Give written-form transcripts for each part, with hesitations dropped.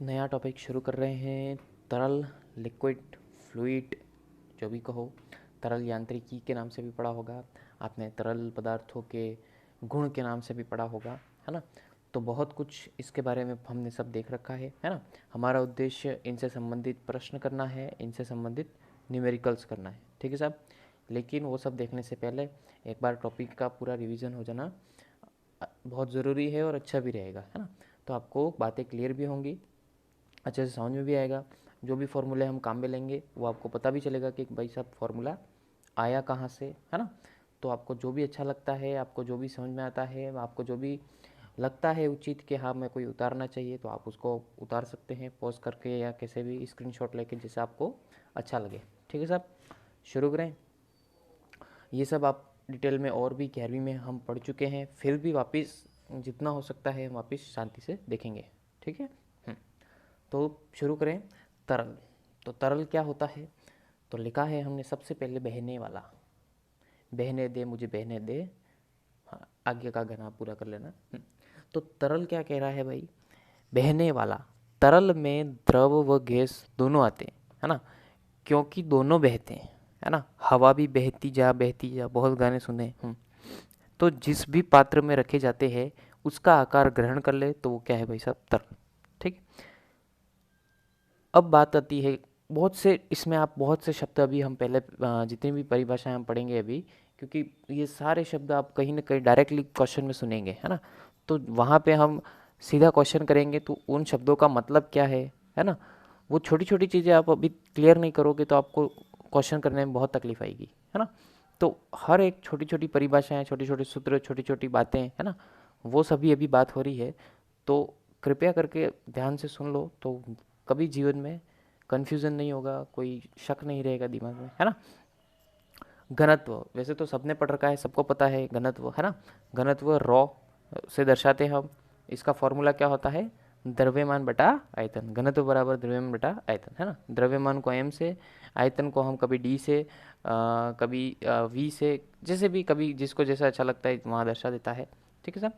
नया टॉपिक शुरू कर रहे हैं। तरल, लिक्विड, फ्लूइड, जो भी कहो। तरल यांत्रिकी के नाम से भी पढ़ा होगा आपने, तरल पदार्थों के गुण के नाम से भी पढ़ा होगा, है ना। तो बहुत कुछ इसके बारे में हमने सब देख रखा है ना। हमारा उद्देश्य इनसे संबंधित प्रश्न करना है, इनसे संबंधित न्यूमेरिकल्स करना है, ठीक है साहब। लेकिन वो सब देखने से पहले एक बार टॉपिक का पूरा रिवीजन हो जाना बहुत ज़रूरी है और अच्छा भी रहेगा, है ना। तो आपको बातें क्लियर भी होंगी, अच्छे से समझ में भी आएगा। जो भी फॉर्मूले हम काम में लेंगे वो आपको पता भी चलेगा कि भाई साहब फॉर्मूला आया कहाँ से, है ना। तो आपको जो भी अच्छा लगता है, आपको जो भी समझ में आता है, आपको जो भी लगता है उचित कि हाँ मैं कोई उतारना चाहिए, तो आप उसको उतार सकते हैं पॉज करके या कैसे भी स्क्रीनशॉट लेके, जैसे आपको अच्छा लगे, ठीक है साहब। शुरू करें। ये सब आप डिटेल में और भी 11वीं में हम पढ़ चुके हैं, फिर भी वापस जितना हो सकता है हम वापस शांति से देखेंगे, ठीक है। तो शुरू करें। तरल, तो तरल क्या होता है, तो लिखा है हमने सबसे पहले बहने वाला। बहने दे मुझे बहने दे, हाँ आगे का घना पूरा कर लेना। तो तरल क्या कह रहा है भाई, बहने वाला। तरल में द्रव व गैस दोनों आते हैं, है ना, क्योंकि दोनों बहते हैं, है ना। हवा भी बहती जा, बहुत गाने सुने। तो जिस भी पात्र में रखे जाते हैं उसका आकार ग्रहण कर ले तो वो क्या है भाई साहब, तरल, ठीक। अब बात आती है, बहुत से इसमें आप बहुत से शब्द अभी हम पहले जितनी भी परिभाषाएं हम पढ़ेंगे अभी, क्योंकि ये सारे शब्द आप कहीं ना कहीं डायरेक्टली क्वेश्चन में सुनेंगे, है ना। तो वहाँ पे हम सीधा क्वेश्चन करेंगे तो उन शब्दों का मतलब क्या है ना। वो छोटी छोटी चीज़ें आप अभी क्लियर नहीं करोगे तो आपको क्वेश्चन करने में बहुत तकलीफ आएगी, है ना। तो हर एक छोटी छोटी परिभाषाएं, छोटे छोटे सूत्र, छोटी छोटी बातें, है ना, वो सभी अभी बात हो रही है। तो कृपया करके ध्यान से सुन लो, तो कभी जीवन में कन्फ्यूज़न नहीं होगा, कोई शक नहीं रहेगा दिमाग में, है ना। घनत्व वैसे तो सबने पढ़ रखा है, सबको पता है घनत्व, है ना। घनत्व रॉ से दर्शाते हैं हम। इसका फॉर्मूला क्या होता है, द्रव्यमान बटा आयतन। घनत्व बराबर द्रव्यमान बटा आयतन, है ना। द्रव्यमान को m से, आयतन को हम कभी d से, कभी v से, जैसे भी कभी जिसको जैसा अच्छा लगता है वहाँ दर्शा देता है, ठीक है सर।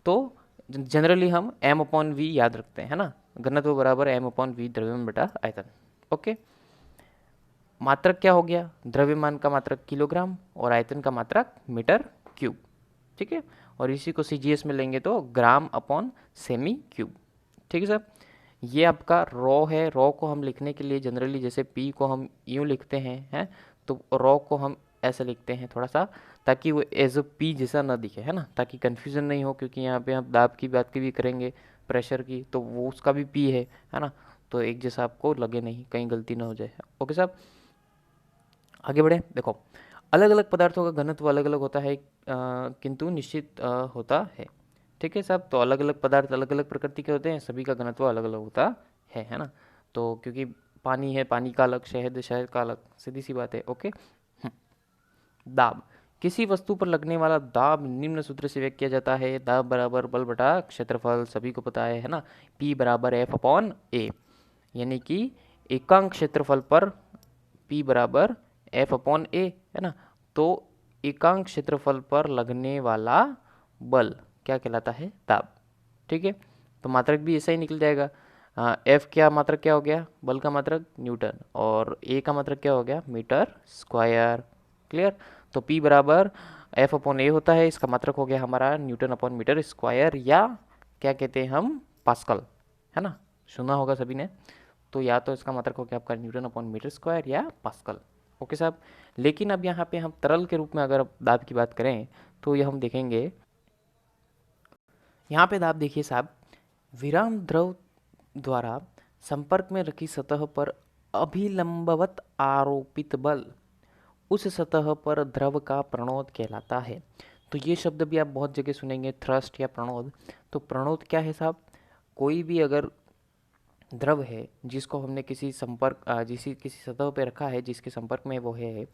तो जनरली हम m अपॉन वी याद रखते हैं, है ना। घनत्व बराबर m अपॉन वी, द्रव्यमान बटा आयतन, ओके। मात्रक क्या हो गया, द्रव्यमान का मात्रक किलोग्राम और आयतन का मात्रक मीटर क्यूब, ठीक है। और इसी को सीजीएस में लेंगे तो ग्राम अपॉन सेमी क्यूब, ठीक है सर। ये आपका रॉ है। रॉ को हम लिखने के लिए जनरली जैसे पी को हम यूँ लिखते हैं तो रॉ को हम ऐसे लिखते हैं थोड़ा सा, ताकि वो एज अ पी जैसा ना दिखे, है ना, ताकि कन्फ्यूज़न नहीं हो, क्योंकि यहाँ पे हम दाब की बात की भी करेंगे, प्रेशर की, तो वो उसका भी पी है ना। तो एक जैसा आपको लगे नहीं, कहीं गलती ना हो जाए, ओके साहब। आगे बढ़े। देखो, अलग अलग पदार्थों का घनत्व अलग अलग होता है, किंतु निश्चित होता है, ठीक है साहब। तो अलग अलग पदार्थ अलग अलग प्रकृति के होते हैं, सभी का घनत्व अलग अलग होता है ना। तो क्योंकि पानी है, पानी का अलग, शहद शहद का अलग, सीधी सी बात है, ओके। दाब, किसी वस्तु पर लगने वाला दाब निम्न सूत्र से व्यक्त किया जाता है। दाब बराबर बल बटा क्षेत्रफल, सभी को पता है ना। P बराबर F अपॉन ए, यानी कि एकांक क्षेत्रफल पर P बराबर F अपॉन ए, है ना। तो एकांक क्षेत्रफल पर लगने वाला बल क्या कहलाता है, दाब, ठीक है। तो मात्रक भी ऐसा ही निकल जाएगा। F क्या मात्रक क्या हो गया, बल का मात्रक न्यूटन, और A का मात्रक क्या हो गया, मीटर स्क्वायर, क्लियर। तो P बराबर F अपॉन ए होता है, इसका मात्रक हो गया हमारा न्यूटन अपॉन मीटर स्क्वायर, या क्या कहते हैं हम, पास्कल, है ना, सुना होगा सभी ने। तो या तो इसका मात्रक हो गया आपका न्यूटन अपॉन मीटर स्क्वायर या पास्कल, ओके साहब। लेकिन अब यहाँ पे हम तरल के रूप में अगर दाब की बात करें तो ये हम देखेंगे, यहाँ पे दाब देखिए साहब, विराम द्रव द्वारा संपर्क में रखी सतह पर अभिलंबवत आरोपित बल उस सतह पर द्रव का प्रणोद कहलाता है। तो ये शब्द भी आप बहुत जगह सुनेंगे, थ्रस्ट या प्रणोद। तो प्रणोद क्या है साहब, कोई भी अगर द्रव है जिसको हमने किसी किसी सतह पे रखा है, जिसके संपर्क में वो है,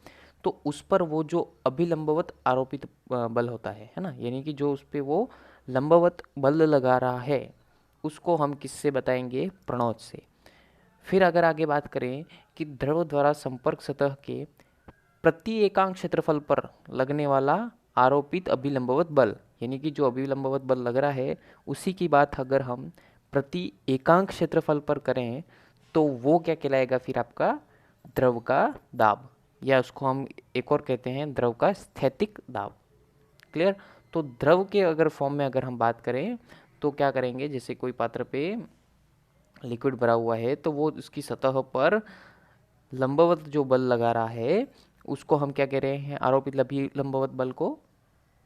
तो उस पर वो जो अभिलंबवत आरोपित बल होता है ना, यानी कि जो उस पर वो लंबवत बल लगा रहा है, उसको हम किससे बताएंगे, प्रणोद से। फिर अगर आगे बात करें कि द्रव द्वारा संपर्क सतह के प्रति एकांक क्षेत्रफल पर लगने वाला आरोपित अभिलंबवत बल, यानी कि जो अभिलंबवत बल लग रहा है उसी की बात अगर हम प्रति एकांक क्षेत्रफल पर करें तो वो क्या कहलाएगा फिर आपका द्रव का दाब, या उसको हम एक और कहते हैं द्रव का स्थैतिक दाब। क्लियर। तो द्रव के अगर फॉर्म में अगर हम बात करें तो क्या करेंगे, जैसे कोई पात्र पे लिक्विड भरा हुआ है तो वो उसकी सतह पर लंबवत जो बल लगा रहा है उसको हम क्या कह रहे हैं, आरोपित लंबवत बल को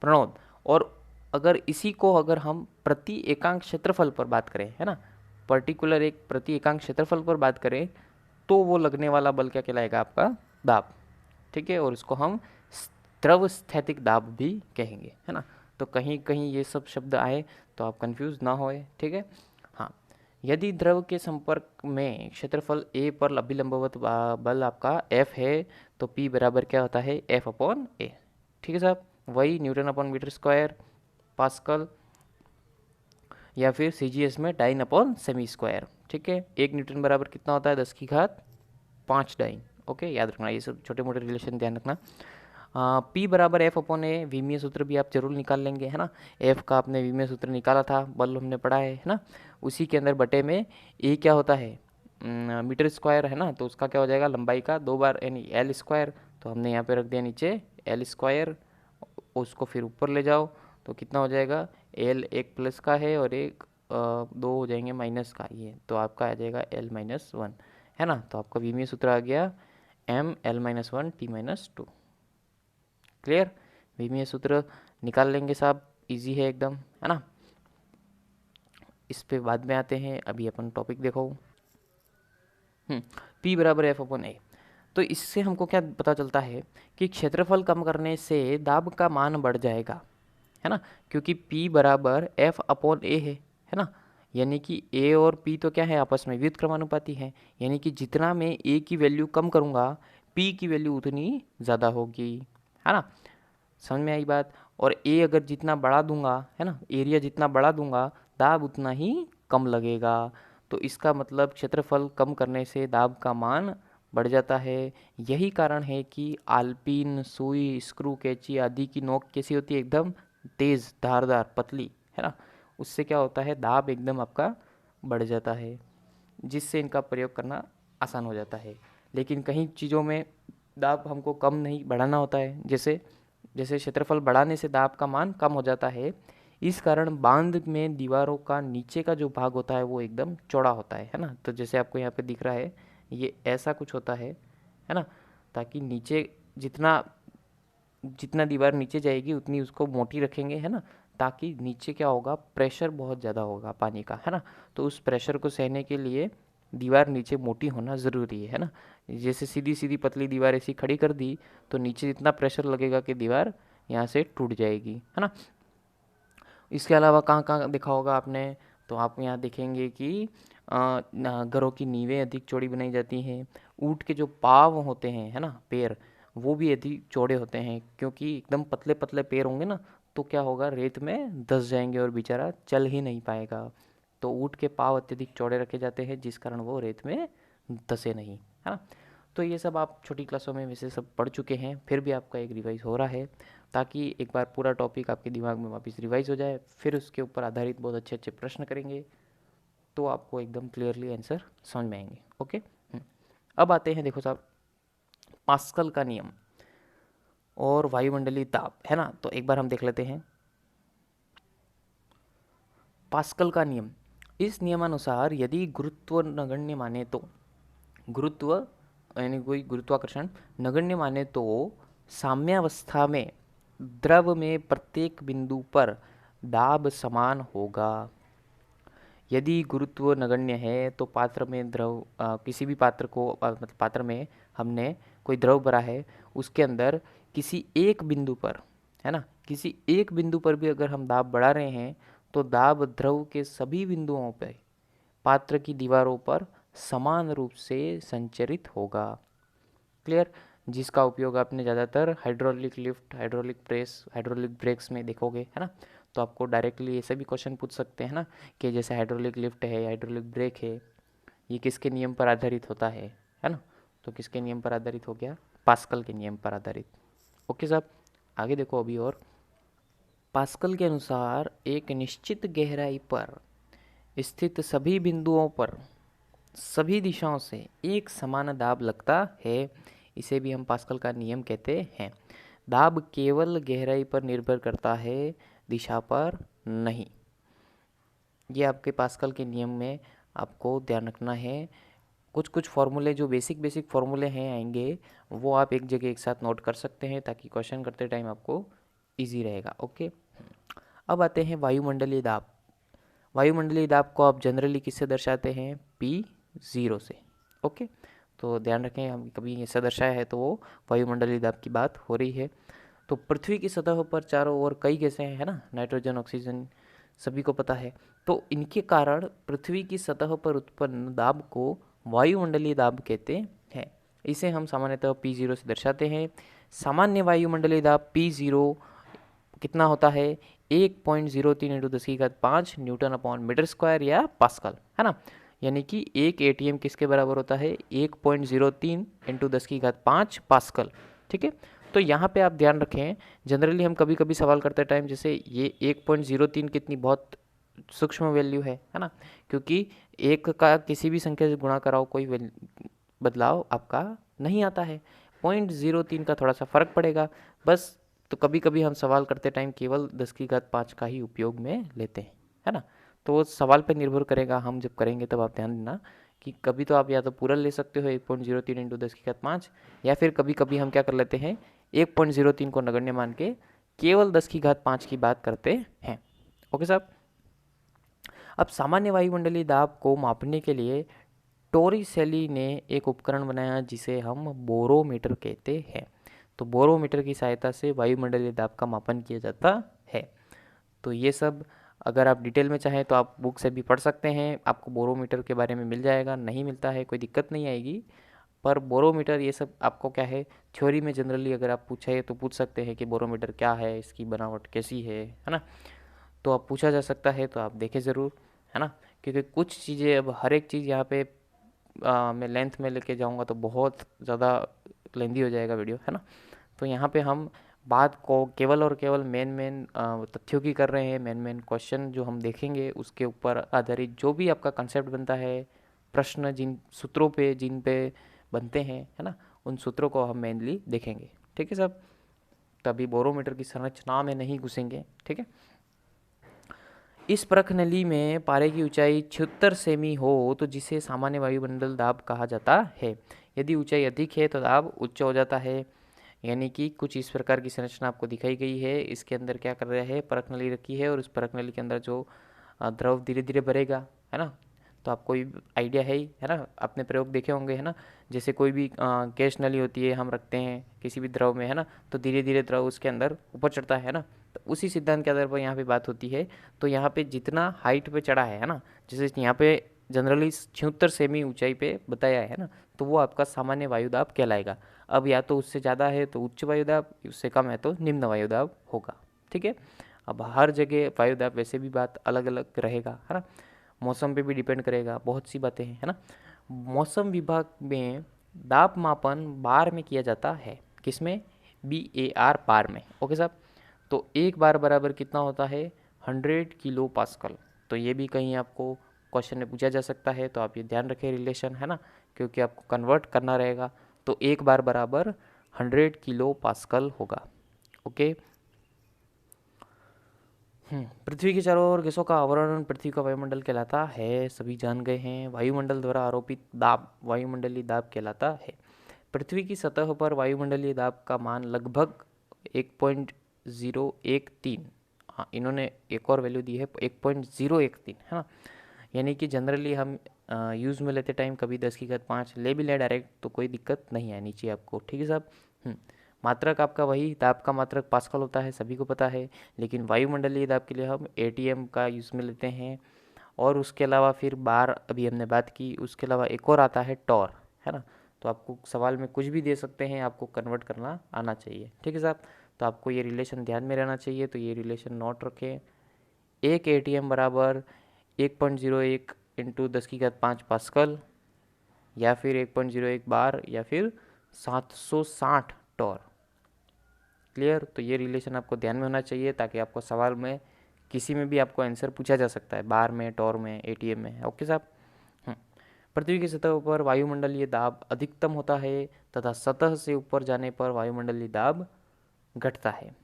प्रणोद। और अगर इसी को अगर हम प्रति एकांक क्षेत्रफल पर बात करें, है ना, पर्टिकुलर एक प्रति एकांक क्षेत्रफल पर बात करें तो वो लगने वाला बल क्या कहलाएगा आपका दाब। ठीक है, और इसको हम द्रव स्थैतिक दाब भी कहेंगे, है ना। तो कहीं कहीं ये सब शब्द आए तो आप कंफ्यूज ना होए। ठीक है। हाँ, यदि द्रव के संपर्क में क्षेत्रफल ए पर अभिलंबवत बल आपका एफ है तो पी बराबर क्या होता है, एफ अपॉन ए। ठीक है साहब, वही newton upon metre square, pascal, या फिर सीजीएस में डाइन अपॉन सेमी स्क्वायर। ठीक है, 1 न्यूटन बराबर कितना होता है, 10⁵ डाइन। ओके, याद रखना, ये सब छोटे मोटे रिलेशन ध्यान रखना। पी बराबर एफ अपॉन ए, विमीय सूत्र भी आप जरूर निकाल लेंगे, है ना। एफ का आपने विमीय सूत्र निकाला था, बल हमने पढ़ा है ना। उसी के अंदर बटे में ए क्या होता है, मीटर स्क्वायर, है ना। तो उसका क्या हो जाएगा, लंबाई का 2 बार यानी एल स्क्वायर। तो हमने यहाँ पे रख दिया नीचे एल स्क्वायर, उसको फिर ऊपर ले जाओ तो कितना हो जाएगा, एल एक प्लस का है और एक दो हो जाएंगे माइनस का, ये तो आपका आ जाएगा L-1, है ना। तो आपका विमीय सूत्र आ गया M L-1 T-2। क्लियर। विमीय सूत्र निकाल लेंगे साहब, इजी है एकदम, है ना। इस पे बाद में आते हैं, अभी अपन टॉपिक देखो। P बराबर एफ अपॉन ए। तो इससे हमको क्या पता चलता है कि क्षेत्रफल कम करने से दाब का मान बढ़ जाएगा, है ना, क्योंकि P बराबर एफ अपॉन ए है ना। यानी कि A और P तो क्या है, आपस में व्युत्क्रमानुपाती है। यानी कि जितना मैं A की वैल्यू कम करूँगा P की वैल्यू उतनी ज़्यादा होगी, है ना। समझ में आई बात। और A अगर जितना बढ़ा दूंगा, है ना, एरिया जितना बढ़ा दूंगा दाब उतना ही कम लगेगा। तो इसका मतलब क्षेत्रफल कम करने से दाब का मान बढ़ जाता है। यही कारण है कि आलपीन, सुई, स्क्रू, कैंची आदि की नोक कैसी होती है, एकदम तेज, धारदार, पतली, है ना। उससे क्या होता है, दाब एकदम आपका बढ़ जाता है, जिससे इनका प्रयोग करना आसान हो जाता है। लेकिन कहीं चीज़ों में दाब हमको कम नहीं बढ़ाना होता है, जैसे जैसे क्षेत्रफल बढ़ाने से दाब का मान कम हो जाता है। इस कारण बांध में दीवारों का नीचे का जो भाग होता है वो एकदम चौड़ा होता है ना। तो जैसे आपको यहाँ पे दिख रहा है, ये ऐसा कुछ होता है ना, ताकि नीचे जितना जितना दीवार नीचे जाएगी उतनी उसको मोटी रखेंगे, है ना, ताकि नीचे क्या होगा, प्रेशर बहुत ज़्यादा होगा पानी का, है ना। तो उस प्रेशर को सहने के लिए दीवार नीचे मोटी होना ज़रूरी है ना। जैसे सीधी सीधी पतली दीवार ऐसी खड़ी कर दी तो नीचे जितना प्रेशर लगेगा कि दीवार यहाँ से टूट जाएगी, है ना। इसके अलावा कहाँ कहाँ देखा होगा आपने, तो आप यहाँ देखेंगे कि घरों की नींवें अधिक चौड़ी बनाई जाती हैं। ऊँट के जो पाँव होते हैं, है ना, पैर, वो भी अधिक चौड़े होते हैं, क्योंकि एकदम पतले पतले पैर होंगे ना तो क्या होगा, रेत में धंस जाएंगे और बेचारा चल ही नहीं पाएगा। तो ऊँट के पाँव अत्यधिक चौड़े रखे जाते हैं जिस कारण वो रेत में धंसे नहीं, है ना। तो ये सब आप छोटी क्लासों में वैसे सब पढ़ चुके हैं, फिर भी आपका एक रिवाइज हो रहा है, ताकि एक बार पूरा टॉपिक आपके दिमाग में वापस रिवाइज हो जाए। फिर उसके ऊपर आधारित बहुत अच्छे अच्छे प्रश्न करेंगे तो आपको एकदम क्लियरली आंसर समझ में आएंगे। ओके। अब आते हैं, देखो साहब, पास्कल का नियम और वायुमंडलीय ताप, है ना। तो एक बार हम देख लेते हैं पास्कल का नियम। इस नियमानुसार यदि गुरुत्व नगण्य माने तो, गुरुत्व यानी कोई गुरुत्वाकर्षण नगण्य माने तो साम्यावस्था में द्रव में प्रत्येक बिंदु पर दाब समान होगा। यदि गुरुत्व नगण्य है तो पात्र में द्रव किसी भी पात्र को मतलब पात्र में हमने कोई द्रव भरा है, उसके अंदर किसी एक बिंदु पर, है ना, किसी एक बिंदु पर भी अगर हम दाब बढ़ा रहे हैं तो दाब द्रव के सभी बिंदुओं पर पात्र की दीवारों पर समान रूप से संचरित होगा। क्लियर। जिसका उपयोग आपने ज़्यादातर hydraulic lift, hydraulic press, hydraulic breaks में देखोगे, है ना। तो आपको डायरेक्टली ऐसे भी क्वेश्चन पूछ सकते हैं ना, कि जैसे हाइड्रोलिक लिफ्ट है, हाइड्रोलिक ब्रेक है, ये किसके नियम पर आधारित होता है ना। तो किसके नियम पर आधारित हो गया, पास्कल के नियम पर आधारित। ओके साहब, आगे देखो अभी। और पास्कल के अनुसार एक निश्चित गहराई पर स्थित सभी बिंदुओं पर सभी दिशाओं से एक समान दाब लगता है, इसे भी हम पास्कल का नियम कहते हैं। दाब केवल गहराई पर निर्भर करता है, दिशा पर नहीं। ये आपके पास्कल के नियम में आपको ध्यान रखना है। कुछ कुछ फॉर्मूले जो बेसिक बेसिक फॉर्मूले हैं आएंगे, वो आप एक जगह एक साथ नोट कर सकते हैं ताकि क्वेश्चन करते टाइम आपको इजी रहेगा। ओके, अब आते हैं वायुमंडलीय दाब। वायुमंडलीय दाब को आप जनरली किससे दर्शाते हैं? P0 से। ओके, तो ध्यान रखें, हम कभी ऐसा दर्शाया है तो वो वायुमंडलीय दाब की बात हो रही है। तो पृथ्वी की सतह पर चारों ओर कई गैसें हैं, है ना, नाइट्रोजन, ऑक्सीजन, सभी को पता है। तो इनके कारण पृथ्वी की सतह पर उत्पन्न दाब को वायुमंडलीय दाब कहते हैं। इसे हम सामान्यतः P0 से दर्शाते हैं। सामान्य वायुमंडलीय दाब P0 कितना होता है? 1.03 into 10⁵ newton upon metre square या पास्कल, है ना। यानी कि एक एटीएम किसके बराबर होता है? 1.03 इंटू 10⁵ पास्कल। ठीक है, तो यहाँ पे आप ध्यान रखें, जनरली हम कभी कभी सवाल करते टाइम जैसे ये 1.03 कितनी बहुत सूक्ष्म वैल्यू है ना, क्योंकि एक का किसी भी संख्या से गुणा कराओ कोई बदलाव आपका नहीं आता है। 0.03 का थोड़ा सा फर्क पड़ेगा बस। तो कभी कभी हम सवाल करते टाइम केवल 10⁵ का ही उपयोग में लेते हैं, है ना। तो वो सवाल पर निर्भर करेगा, हम जब करेंगे तब आप ध्यान देना कि कभी तो आप या तो पूरा ले सकते हो 1.03 इंटू 10⁵, या फिर कभी कभी हम क्या कर लेते हैं 1.03 को नगण्य मान के केवल 10⁵ की बात करते हैं। ओके साहब, अब सामान्य वायुमंडलीय दाब को मापने के लिए टोरिसेली ने एक उपकरण बनाया जिसे हम बोरोमीटर कहते हैं। तो बोरोमीटर की सहायता से वायुमंडलीय दाब का मापन किया जाता है। तो ये सब अगर आप डिटेल में चाहें तो आप बुक से भी पढ़ सकते हैं, आपको बोरोमीटर के बारे में मिल जाएगा। नहीं मिलता है कोई दिक्कत नहीं आएगी, पर बोरोमीटर ये सब आपको क्या है, थ्योरी में जनरली अगर आप पूछे तो पूछ सकते हैं कि बोरोमीटर क्या है, इसकी बनावट कैसी है ना। तो आप पूछा जा सकता है, तो आप देखें ज़रूर, है ना। क्योंकि कुछ चीज़ें अब हर एक चीज़ यहाँ पे मैं लेंथ में लेके जाऊँगा तो बहुत ज़्यादा लेंदी हो जाएगा वीडियो, है ना। तो यहाँ पे हम बात को केवल और केवल मेन मेन तथ्यों की कर रहे हैं। मेन मेन क्वेश्चन जो हम देखेंगे उसके ऊपर आधारित जो भी आपका कंसेप्ट बनता है, प्रश्न जिन सूत्रों पे जिन पे बनते हैं, है ना, उन सूत्रों को हम मेनली देखेंगे। ठीक है साहब, तभी बोरोमीटर की संरचना में नहीं घुसेंगे। ठीक है, इस परख नली में पारे की ऊंचाई 76 सेमी हो तो जिसे सामान्य वायुमंडल दाब कहा जाता है। यदि ऊंचाई अधिक है तो दाब उच्च हो जाता है। यानी कि कुछ इस प्रकार की संरचना आपको दिखाई गई है। इसके अंदर क्या कर रहा है, परख नली रखी है और उस परख नली के अंदर जो द्रव धीरे धीरे भरेगा, है ना। तो आपको आइडिया है ही, है ना, आपने प्रयोग देखे होंगे, है ना। जैसे कोई भी गैस नली होती है, हम रखते हैं किसी भी द्रव में, है ना, तो धीरे धीरे द्रव उसके अंदर ऊपर चढ़ता है ना। तो उसी सिद्धांत के आधार पर यहाँ पे बात होती है। तो यहाँ पे जितना हाइट पे चढ़ा है ना, जैसे यहाँ पे जनरली 76 सेमी ऊंचाई पे बताया है ना, तो वो आपका सामान्य वायुदाब कहलाएगा। अब या तो उससे ज़्यादा है तो उच्च वायुदाब, उससे कम है तो निम्न वायुदाब होगा। ठीक है, अब हर जगह वायुदाब वैसे भी बात अलग अलग रहेगा, है ना। मौसम पे भी डिपेंड करेगा, बहुत सी बातें हैं, है ना। मौसम विभाग में दाब मापन बार में किया जाता है। किसमें? BAR, बार में। ओके साहब, तो एक बार बराबर कितना होता है? 100 किलो पास्कल। तो ये भी कहीं आपको क्वेश्चन में पूछा जा सकता है, तो आप ये ध्यान रखें रिलेशन, है ना, क्योंकि आपको कन्वर्ट करना रहेगा। तो एक बार बराबर 100 किलो पास्कल होगा। ओके, पृथ्वी के चारों ओर गैसों का आवरण पृथ्वी का वायुमंडल कहलाता है, सभी जान गए हैं। वायुमंडल द्वारा आरोपित दाब वायुमंडलीय दाब कहलाता है। पृथ्वी की सतह पर वायुमंडलीय दाब का मान लगभग 1.013, हाँ इन्होंने एक और वैल्यू दी है 1.013, है ना। यानी कि जनरली हम यूज़ में लेते टाइम कभी 10⁵ ले भी ले डायरेक्ट तो कोई दिक्कत नहीं है नीचे आपको। ठीक है साहब, मात्रक आपका वही दाब का मात्रक पास्कल होता है, सभी को पता है। लेकिन वायुमंडलीय दाब के लिए हम ATM का यूज़ में लेते हैं। और उसके अलावा फिर बार अभी हमने बात की, उसके अलावा एक और आता है टॉर, है ना। तो आपको सवाल में कुछ भी दे सकते हैं, आपको कन्वर्ट करना आना चाहिए। ठीक है साहब, तो आपको ये रिलेशन ध्यान में रहना चाहिए, तो ये रिलेशन नोट रखें। एक ATM बराबर 1.01 इंटू 10⁵ पास्कल, या फिर 1.01 बार, या फिर 760 टॉर। क्लियर? तो ये रिलेशन आपको ध्यान में होना चाहिए ताकि आपको सवाल में किसी में भी आपको आंसर पूछा जा सकता है, बार में, टॉर में, एटीएम में। ओके साहब। हम्म। पृथ्वी की सतह पर वायुमंडलीय दाब अधिकतम होता है तथा सतह से ऊपर जाने पर वायुमंडलीय दाब घटता है।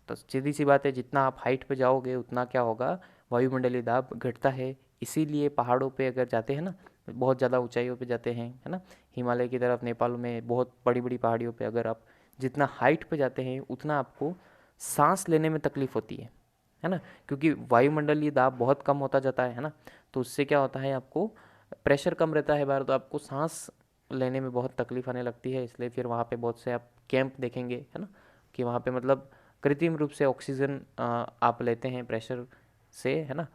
तो सीधी सी बात है, जितना आप हाइट पे जाओगे उतना क्या होगा, वायुमंडलीय दाब घटता है। इसीलिए पहाड़ों पे अगर जाते हैं ना, बहुत ज़्यादा ऊंचाइयों पे जाते हैं, है ना, हिमालय की तरफ, नेपाल में बहुत बड़ी बड़ी पहाड़ियों पे अगर आप जितना हाइट पे जाते हैं उतना आपको सांस लेने में तकलीफ होती है ना, क्योंकि वायुमंडलीय दाब बहुत कम होता जाता है ना। तो उससे क्या होता है, आपको प्रेशर कम रहता है बाहर, तो आपको सांस लेने में बहुत तकलीफ आने लगती है। इसलिए फिर वहाँ पे बहुत से आप कैंप देखेंगे, है ना, कि वहाँ पे मतलब कृत्रिम रूप से ऑक्सीजन आप लेते हैं प्रेशर से, है ना,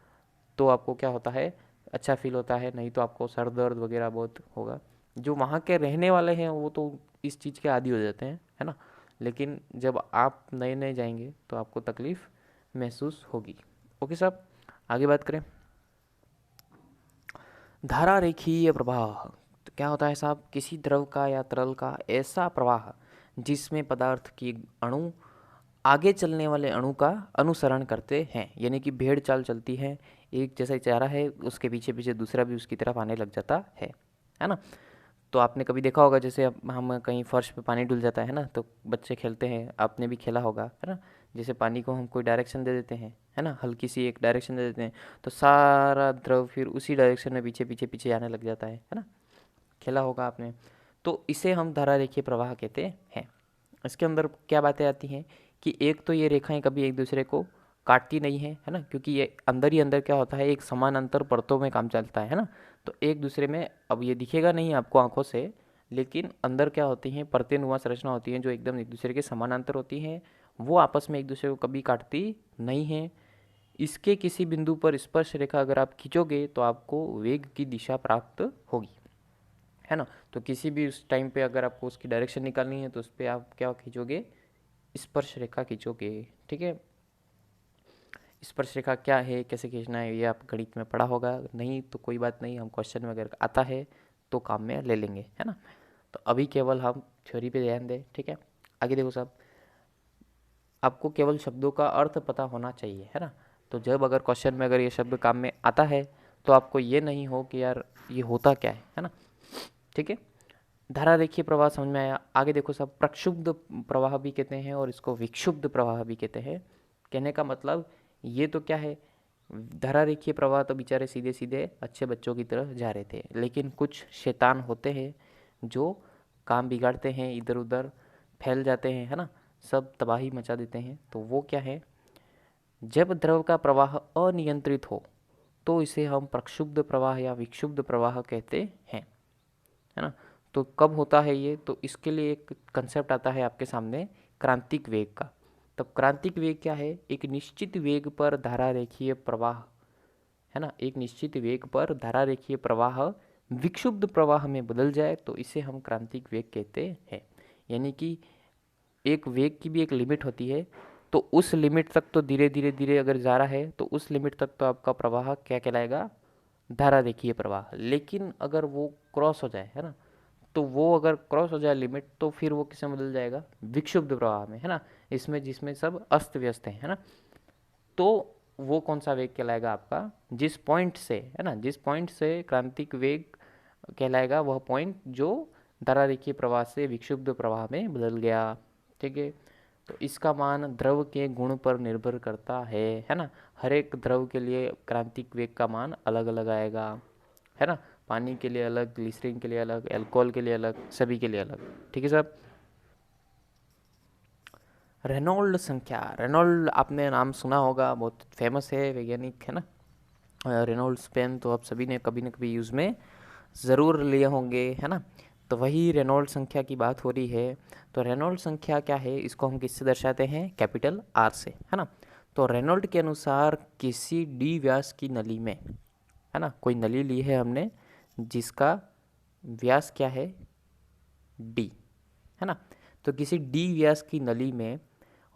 तो आपको क्या होता है, अच्छा फील होता है। नहीं तो आपको सर दर्द वगैरह बहुत होगा। जो वहाँ के रहने वाले हैं वो तो इस चीज़ के आदी हो जाते हैं, है ना, लेकिन जब आप नए नए जाएंगे तो आपको तकलीफ़ महसूस होगी। ओके साहब, आगे बात करें। धारा रेखीय प्रवाह तो क्या होता है साहब, किसी द्रव का या तरल का ऐसा प्रवाह जिसमें पदार्थ की अणु आगे चलने वाले अणु का अनुसरण करते हैं, यानी कि भेड़ चाल चलती है, एक जैसा ही चारा है उसके पीछे पीछे दूसरा भी उसकी तरफ आने लग जाता है ना। तो आपने कभी देखा होगा, जैसे अब हम कहीं फर्श पे पानी डूल जाता है ना, तो बच्चे खेलते हैं, आपने भी खेला होगा, है ना। जैसे पानी को हम कोई डायरेक्शन दे देते हैं, है ना, हल्की सी एक डायरेक्शन दे देते हैं, तो सारा द्रव फिर उसी डायरेक्शन में पीछे पीछे पीछे आने लग जाता है ना। खेला होगा आपने। तो इसे हम धारा रेखीय प्रवाह कहते हैं। इसके अंदर क्या बातें आती हैं कि एक तो ये रेखाएं कभी एक दूसरे को काटती नहीं है ना, क्योंकि ये अंदर ही अंदर क्या होता है, एक समानांतर परतों में काम चलता है ना। तो एक दूसरे में, अब ये दिखेगा नहीं आपको आंखों से, लेकिन अंदर क्या होती हैं, परतें नुमा संरचना होती हैं जो एकदम एक दूसरे के समानांतर होती हैं। वो आपस में एक दूसरे को कभी काटती नहीं है। इसके किसी बिंदु पर स्पर्श रेखा अगर आप खींचोगे तो आपको वेग की दिशा प्राप्त होगी, है ना। तो किसी भी उस टाइम पे अगर आपको उसकी डायरेक्शन निकालनी है तो उस पर आप क्या खींचोगे, स्पर्श रेखा खींचोगे। ठीक है, स्पर्श रेखा क्या है, कैसे खींचना है, ये आप गणित में पढ़ा होगा, नहीं तो कोई बात नहीं, हम क्वेश्चन में अगर आता है तो काम में ले लेंगे, है ना। तो अभी केवल हम थ्योरी पे ध्यान दें। ठीक है, आगे देखो साहब, आपको केवल शब्दों का अर्थ पता होना चाहिए, है ना। तो जब अगर क्वेश्चन में अगर ये शब्द काम में आता है तो आपको ये नहीं हो कि यार ये होता क्या है ना। ठीक है, धारा रेखीय प्रवाह समझ में आया। आगे देखो सब, प्रक्षुब्ध प्रवाह भी कहते हैं और इसको विक्षुब्ध प्रवाह भी कहते हैं। कहने का मतलब ये तो क्या है, धारा रेखीय प्रवाह तो बेचारे सीधे सीधे अच्छे बच्चों की तरह जा रहे थे, लेकिन कुछ शैतान होते हैं जो काम बिगाड़ते हैं, इधर उधर फैल जाते हैं, है ना, सब तबाही मचा देते हैं। तो वो क्या है, जब द्रव का प्रवाह अनियंत्रित हो तो इसे हम प्रक्षुब्ध प्रवाह या विक्षुब्ध प्रवाह कहते हैं, है ना। तो कब होता है ये, तो इसके लिए एक कंसेप्ट आता है आपके सामने, क्रांतिक वेग का। तब क्रांतिक वेग क्या है, एक निश्चित वेग पर धारा रेखीय प्रवाह, है ना, एक निश्चित वेग पर धारा रेखीय प्रवाह विक्षुब्ध प्रवाह में बदल जाए तो इसे हम क्रांतिक वेग कहते हैं। यानी कि एक वेग की भी एक लिमिट होती है, तो उस लिमिट तक तो धीरे धीरे धीरे अगर जा रहा है तो उस लिमिट तक तो आपका प्रवाह क्या कहलाएगा, धारा रेखीय प्रवाह। लेकिन अगर वो क्रॉस हो जाए, है ना, तो वो अगर क्रॉस हो जाए लिमिट तो फिर वो किसमें बदल जाएगा, विक्षुब्ध प्रवाह में, है ना, इसमें जिसमें सब अस्त व्यस्त है ना। तो वो कौन सा वेग कहलाएगा आपका, जिस पॉइंट से, है ना, जिस पॉइंट से क्रांतिक वेग कहलाएगा, वह पॉइंट जो धारा रेखीय प्रवाह से विक्षुब्ध प्रवाह में बदल गया। ठीक है, तो इसका मान द्रव के गुण पर निर्भर करता है ना। हर एक द्रव के लिए क्रांतिक वेग का मान अलग अलग आएगा, है ना। पानी के लिए अलग, ग्लिसरीन के लिए अलग, अल्कोहल के लिए अलग, सभी के लिए अलग। ठीक है साहब। रेनॉल्ड संख्या, रेनॉल्ड आपने नाम सुना होगा, बहुत फेमस है वैज्ञानिक, है ना। रेनॉल्ड्स पेन तो आप सभी ने कभी न कभी यूज़ में ज़रूर लिए होंगे, है ना। तो वही रेनॉल्ड संख्या की बात हो रही है। तो रेनॉल्ड संख्या क्या है, इसको हम किससे दर्शाते हैं, कैपिटल आर से, है ना। तो रेनॉल्ड के अनुसार किसी डी व्यास की नली में, है ना, कोई नली ली है हमने जिसका व्यास क्या है, डी, है ना। तो किसी डी व्यास की नली में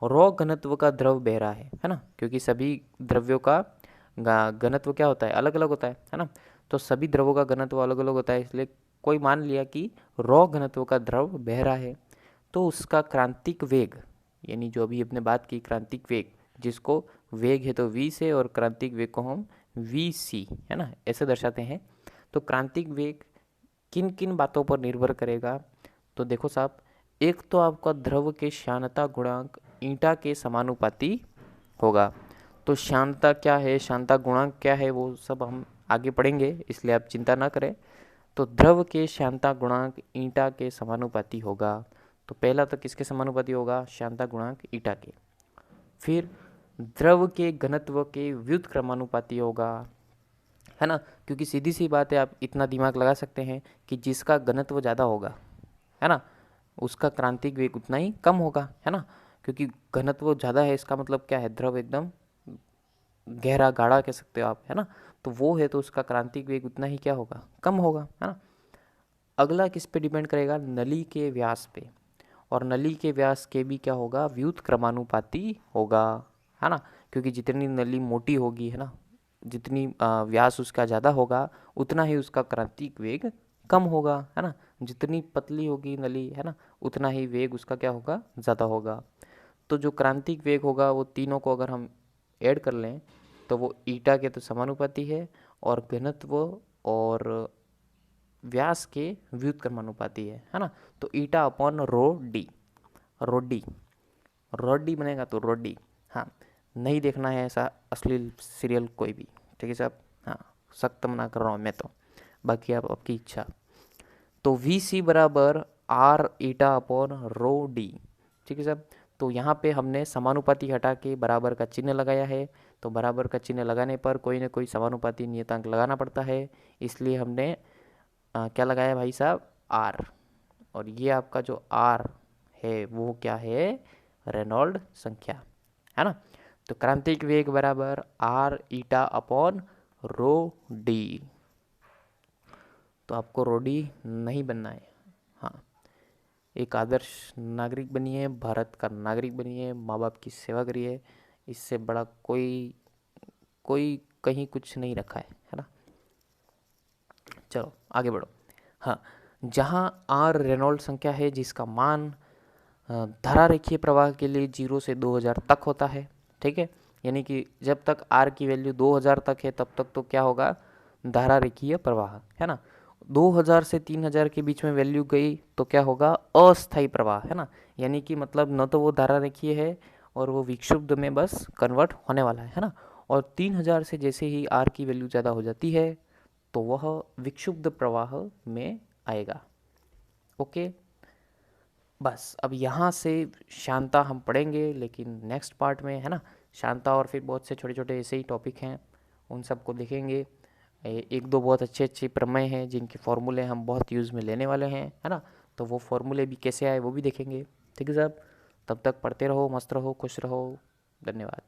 रॉ घनत्व का द्रव बह रहा है ना, क्योंकि सभी द्रव्यों का घनत्व क्या होता है, अलग अलग होता है ना। तो सभी द्रवों का घनत्व अलग अलग होता है, इसलिए कोई मान लिया कि रॉ घनत्व का द्रव बह रहा है, तो उसका क्रांतिक वेग, यानी जो अभी अपने बात की क्रांतिक वेग, जिसको वेग है तो v से, और क्रांतिक वेग को हम vc, है ना, ऐसे दर्शाते हैं। तो क्रांतिक वेग किन किन बातों पर निर्भर करेगा? तो देखो साहब, एक तो आपका द्रव के श्यानता गुणांक ईंटा के समानुपाती होगा। तो श्यानता क्या है, श्यानता गुणांक क्या है, वो सब हम आगे पढ़ेंगे, इसलिए आप चिंता ना करें। तो द्रव के श्यानता गुणांक ईंटा के समानुपाती होगा। तो पहला तो किसके समानुपाती होगा? श्यानता गुणांक ईंटा के। फिर द्रव के घनत्व के व्युत्क्रमानुपाती होगा, है ना, क्योंकि सीधी सी बात है, आप इतना दिमाग लगा सकते हैं कि जिसका घनत्व ज़्यादा होगा, है ना, उसका क्रांतिक वेग उतना ही कम होगा, है ना, क्योंकि घनत्व ज़्यादा है, इसका मतलब क्या है? द्रव एकदम गहरा गाढ़ा कह सकते हो आप, है ना, तो वो है, तो उसका क्रांतिक वेग उतना ही क्या होगा? कम होगा, है ना। अगला किस पे डिपेंड करेगा? नली के व्यास पे। और नली के व्यास के भी क्या होगा? व्युत्क्रमानुपाती होगा, है ना, क्योंकि जितनी नली मोटी होगी, है ना, जितनी व्यास उसका ज़्यादा होगा, उतना ही उसका क्रांतिक वेग कम होगा, है ना। जितनी पतली होगी नली, है ना, उतना ही वेग उसका क्या होगा? ज़्यादा होगा। तो जो क्रांतिक वेग होगा, वो तीनों को अगर हम ऐड कर लें तो वो ईटा के तो समानुपाती है, और घनत्व और व्यास के व्युत्क्रमानुपाती है ना। तो ईटा अपॉन रो डी, रोडी, रोडी बनेगा तो रोडी। हाँ, नहीं देखना है ऐसा अश्लील सीरियल कोई भी, ठीक है साहब। हाँ, सख्त मना कर रहा हूँ मैं तो, बाकी आप आपकी इच्छा। तो वी सी बराबर R eta upon rho D, ठीक है साहब। तो यहाँ पे हमने समानुपाती हटा के बराबर का चिन्ह लगाया है। तो बराबर का चिन्ह लगाने पर कोई ना कोई समानुपाती नियतांक लगाना पड़ता है, इसलिए हमने क्या लगाया भाई साहब? आर। और ये आपका जो आर है वो क्या है? रेनॉल्ड संख्या, है ना। तो क्रांतिक वेग बराबर R eta upon rho D. तो आपको रोडी नहीं बनना है, हाँ, एक आदर्श नागरिक बनिए, भारत का नागरिक बनिए, माँ बाप की सेवा करिए, इससे बड़ा कोई कोई कहीं कुछ नहीं रखा है ना। चलो आगे बढ़ो। हाँ, जहाँ आर रेनॉल्ड संख्या है जिसका मान धारा रेखीय प्रवाह के लिए 0 से 2000 तक होता है, ठीक है, यानी कि जब तक आर की वैल्यू 2000 तक है तब तक तो क्या होगा? धारा रेखीय प्रवाह, है ना। 2000 से 3000 के बीच में वैल्यू गई तो क्या होगा? अस्थायी प्रवाह, है ना, यानी कि मतलब न तो वो धारा रेखीय है और वो विक्षुब्ध में बस कन्वर्ट होने वाला है ना। और 3000 से जैसे ही आर की वैल्यू ज़्यादा हो जाती है तो वह विक्षुब्ध प्रवाह में आएगा। ओके, बस अब यहाँ से शांता हम पढ़ेंगे लेकिन नेक्स्ट पार्ट में, है ना। शांता और फिर बहुत से छोटे छोटे ऐसे ही टॉपिक हैं, उन सबको देखेंगे। एक दो बहुत अच्छे अच्छे प्रमेय हैं जिनके फॉर्मूले हम बहुत यूज़ में लेने वाले हैं, है ना। तो वो फॉर्मूले भी कैसे आए वो भी देखेंगे, ठीक है साहब। तब तक पढ़ते रहो, मस्त रहो, खुश रहो। धन्यवाद।